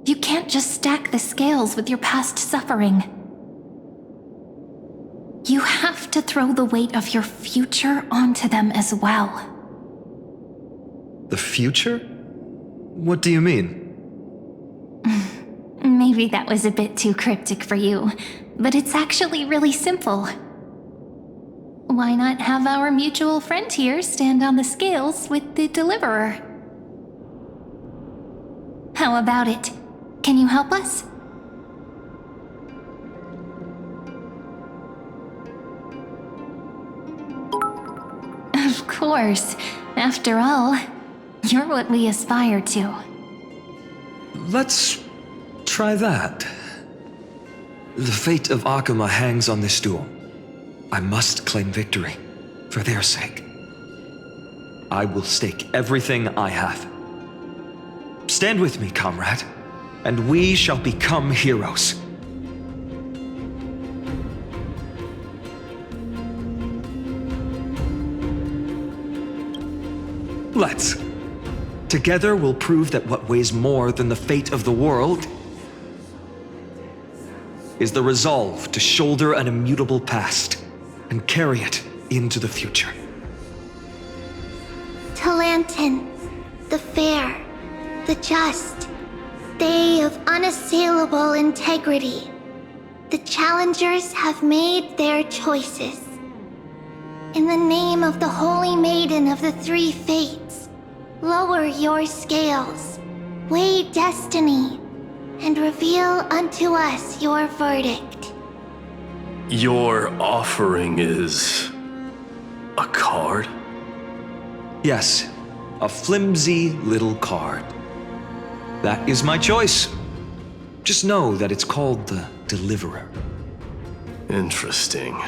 You can't just stack the scales with your past suffering. You have to throw the weight of your future onto them as well. The future? What do you mean? Maybe that was a bit too cryptic for you, but it's actually really simple. Why not have our mutual friend here stand on the scales with the deliverer? How about it? Can you help us? Of course. After all, you're what we aspire to. Let's try that. The fate of Akuma hangs on this duel. I must claim victory, for their sake. I will stake everything I have. Stand with me, comrade, and we shall become heroes. Let's. Together we'll prove that what weighs more than the fate of the world is the resolve to shoulder an immutable past and carry it into the future. Talantin, the fair, the just, they of unassailable integrity. The challengers have made their choices. In the name of the Holy Maiden of the Three Fates, lower your scales, weigh destiny, and reveal unto us your verdict. Your offering is a card? Yes, a flimsy little card. That is my choice. Just know that it's called the Deliverer. Interesting.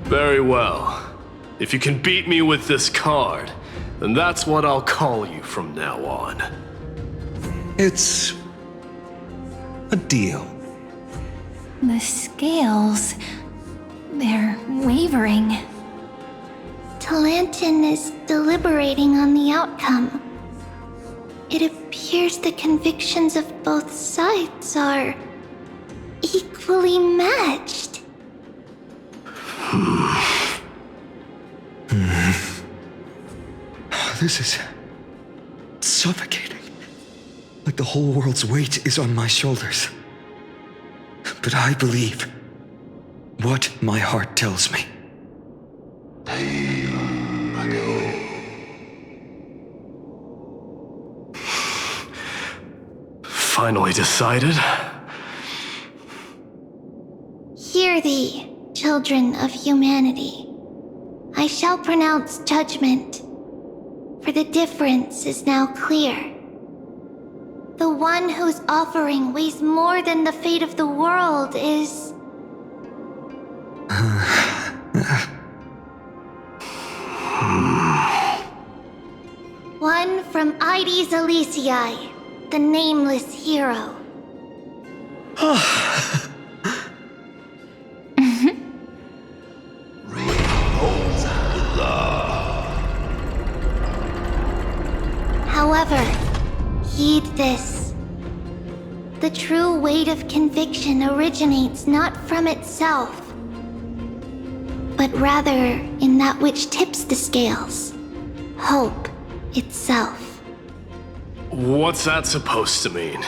Very well. If you can beat me with this card, then that's what I'll call you from now on. It's a deal. The scales, they're wavering. Talantin is deliberating on the outcome. It appears the convictions of both sides are equally matched. This is suffocating. Like the whole world's weight is on my shoulders. But I believe what my heart tells me. Finally decided? Hear thee, children of humanity. I shall pronounce judgment, for the difference is now clear. The one whose offering weighs more than the fate of the world is... from Ides Elysiae, the nameless hero. However, heed this. The true weight of conviction originates not from itself, but rather in that which tips the scales, hope itself. What's that supposed to mean?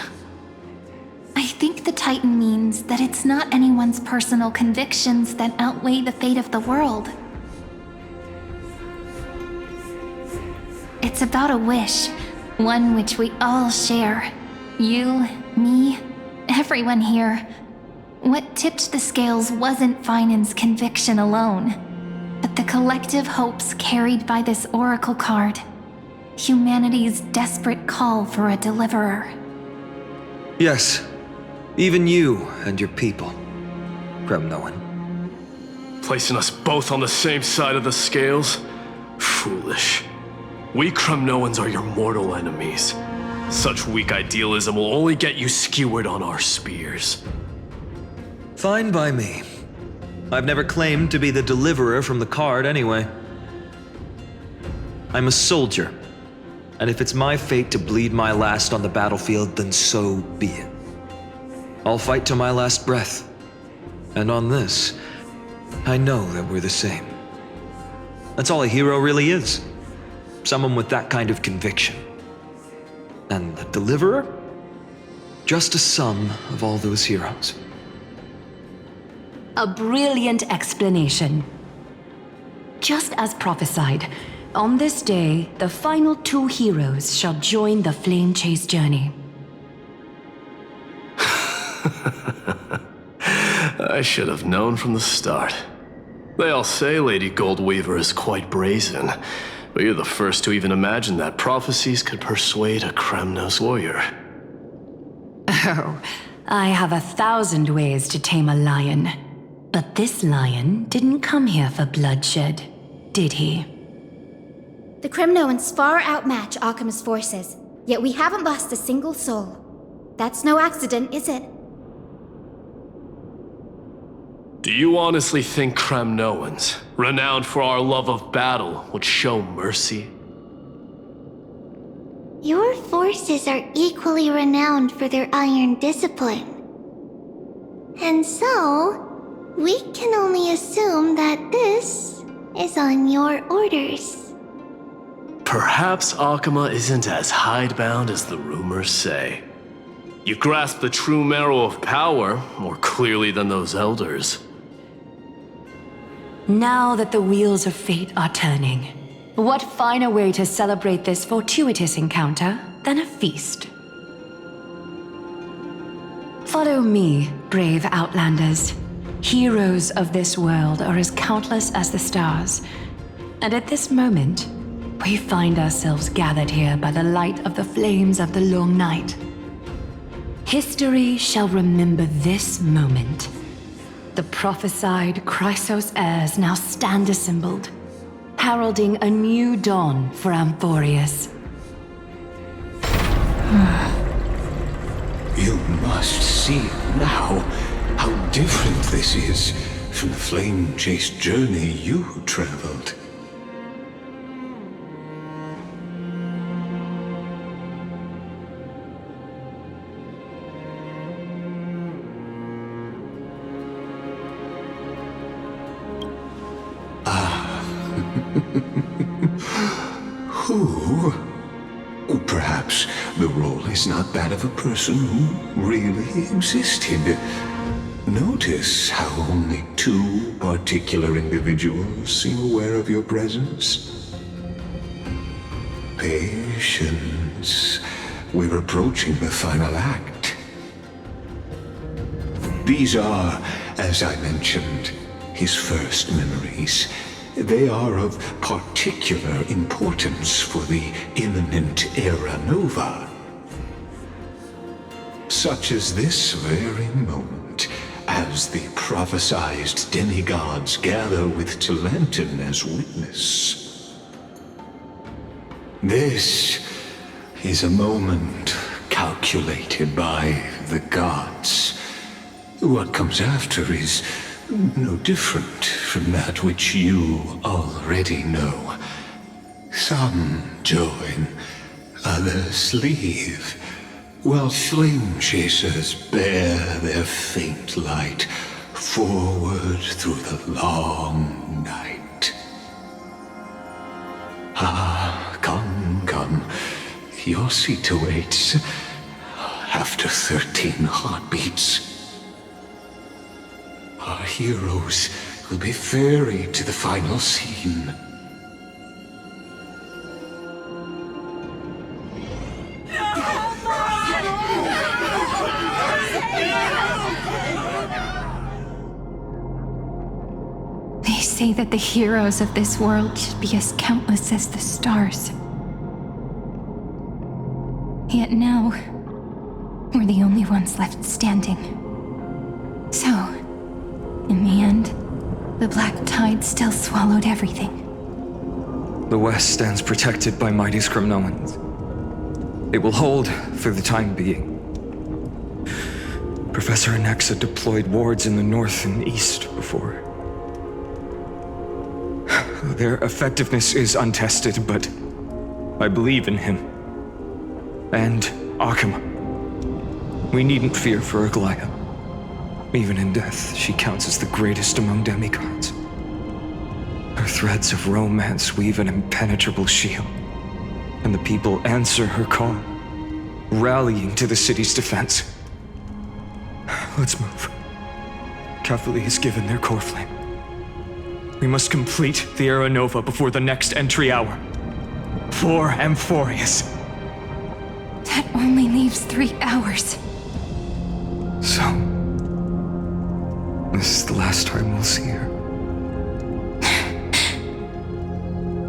I think the Titan means that it's not anyone's personal convictions that outweigh the fate of the world. It's about a wish, one which we all share. You, me, everyone here. What tipped the scales wasn't Finan's conviction alone, but the collective hopes carried by this oracle card. Humanity's desperate call for a deliverer. Yes, even you and your people, Kremnoan. Placing us both on the same side of the scales? Foolish. We Kremnoans are your mortal enemies. Such weak idealism will only get you skewered on our spears. Fine by me. I've never claimed to be the deliverer from the card anyway. I'm a soldier, and if it's my fate to bleed my last on the battlefield, then so be it. I'll fight to my last breath. And on this, I know that we're the same. That's all a hero really is. Someone with that kind of conviction. And the deliverer? Just a sum of all those heroes. A brilliant explanation. Just as prophesied, on this day, the final two heroes shall join the flame chase journey. I should have known from the start. They all say Lady Goldweaver is quite brazen, but you're the first to even imagine that prophecies could persuade a Kremnos warrior. Oh, I have 1,000 ways to tame a lion. But this lion didn't come here for bloodshed, did he? The Kremnoans far outmatch Occam's forces, yet we haven't lost a single soul. That's no accident, is it? Do you honestly think Kremnoans, renowned for our love of battle, would show mercy? Your forces are equally renowned for their iron discipline. And so, we can only assume that this is on your orders. Perhaps Akama isn't as hidebound as the rumors say. You grasp the true marrow of power more clearly than those elders. Now that the wheels of fate are turning, what finer way to celebrate this fortuitous encounter than a feast? Follow me, brave Outlanders. Heroes of this world are as countless as the stars, and at this moment, we find ourselves gathered here by the light of the flames of the long night. History shall remember this moment. The prophesied Chrysos heirs now stand assembled, heralding a new dawn for Amphorius. You must see now how different this is from the flame chase journey you traveled. Who? Perhaps the role is not that of a person who really existed. Notice how only two particular individuals seem aware of your presence. Patience. We're approaching the final act. These are, as I mentioned, his first memories. They are of particular importance for the imminent Era Nova. Such as this very moment, as the prophesized demigods gather with Talenton as witness. This is a moment calculated by the gods. What comes after is no different from that which you already know. Some join, others leave, while flame chasers bear their faint light forward through the long night. Ah, come, come. Your seat awaits. After 13 heartbeats. Our heroes will be ferried to the final scene. They say that the heroes of this world should be as countless as the stars. Yet now, we're the only ones left standing. So, in the end, the black tide still swallowed everything. The West stands protected by mighty Skrymnoans. It will hold for the time being. Professor Anexa deployed wards in the north and east before. Their effectiveness is untested, but I believe in him. And Akama. We needn't fear for Aglaya. Even in death, she counts as the greatest among demigods. Her threads of romance weave an impenetrable shield, and the people answer her call, rallying to the city's defense. Let's move. Catholic has given their core flame. We must complete the Era Nova before the next entry hour. For Amphorius. That only leaves 3 hours. So, this is the last time we'll see her.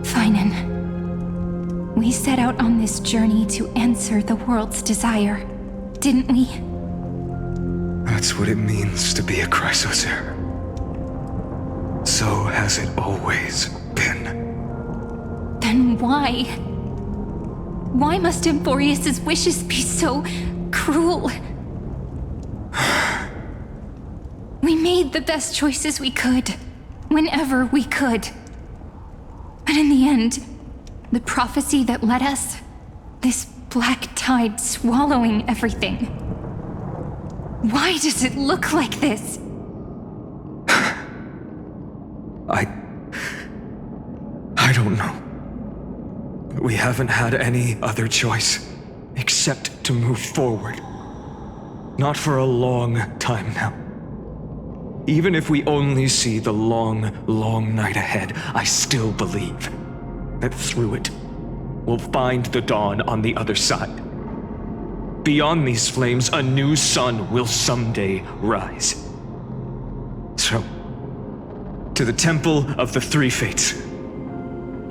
Finan, we set out on this journey to answer the world's desire, didn't we? That's what it means to be a Chrysosaur. So has it always been. Then why? Why must Amphorius' wishes be so cruel? We made the best choices we could, whenever we could. But in the end, the prophecy that led us, this black tide swallowing everything. Why does it look like this? I don't know. We haven't had any other choice except to move forward. Not for a long time now. Even if we only see the long, long night ahead, I still believe that through it, we'll find the dawn on the other side. Beyond these flames, a new sun will someday rise. So, to the Temple of the Three Fates.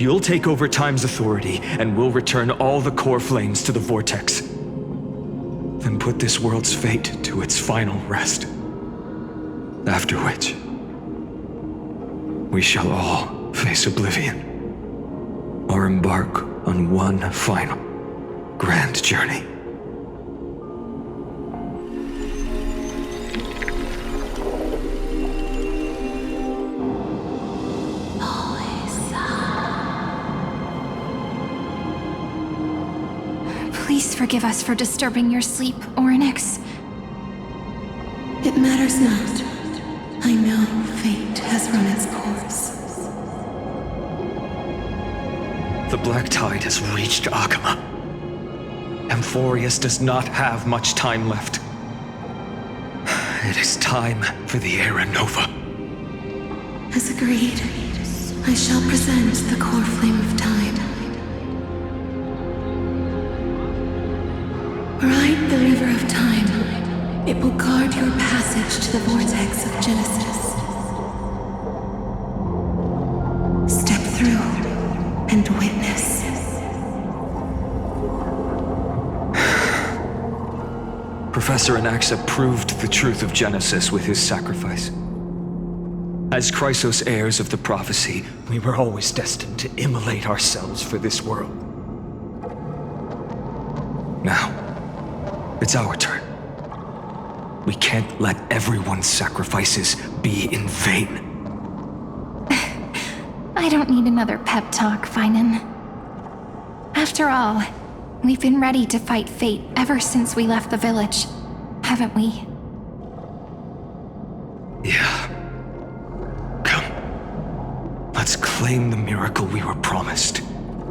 You'll take over Time's authority, and we'll return all the core flames to the Vortex. Then put this world's fate to its final rest. After which, we shall all face oblivion, or embark on one final grand journey. Please forgive us for disturbing your sleep, Orynyx. It matters not. I know fate has run its course. The black tide has reached Akama. Amphorius does not have much time left. It is time for the Era Nova. As agreed, I shall present the core flame of time. Ride the river of time. It will guard your passage to the vortex of Genesis. Step through and witness. Professor Anexa proved the truth of Genesis with his sacrifice. As Chrysos heirs of the prophecy, we were always destined to immolate ourselves for this world. Now, it's our turn. We can't let everyone's sacrifices be in vain. I don't need another pep talk, Finan. After all, we've been ready to fight fate ever since we left the village, haven't we? Yeah. Come. Let's claim the miracle we were promised,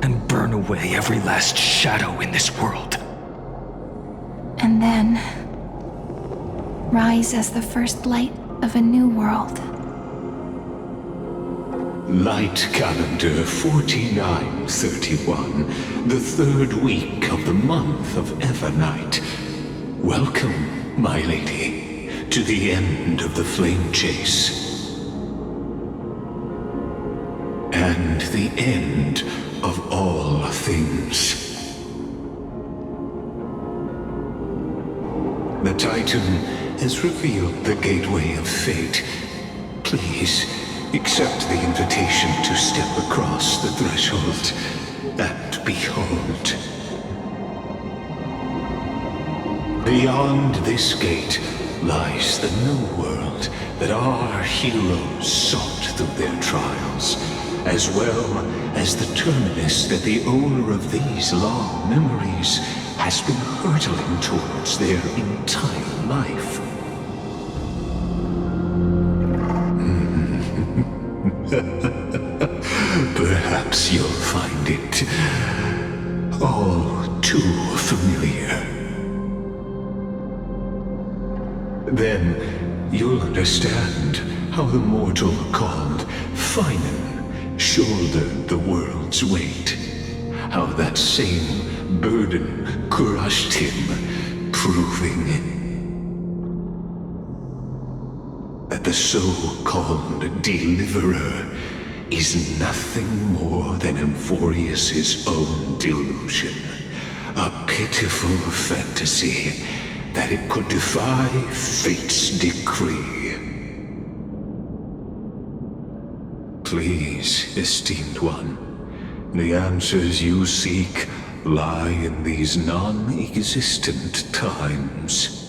and burn away every last shadow in this world. And then rise as the first light of a new world. Light calendar 4931, the third week of the month of Evernight. Welcome, my lady, to the end of the flame chase. And the end of all things. The Titan has revealed the gateway of fate. Please, accept the invitation to step across the threshold and behold. Beyond this gate lies the new world that our heroes sought through their trials, as well as the terminus that the owner of these long memories has been hurtling towards their entire life. Perhaps you'll find it all too familiar. Then you'll understand how the mortal called Finan shouldered the world's weight. How that same burden crushed him, proving that the so-called deliverer is nothing more than Emphorius' own delusion. A pitiful fantasy that it could defy fate's decree. Please, esteemed one, the answers you seek lie in these non-existent times.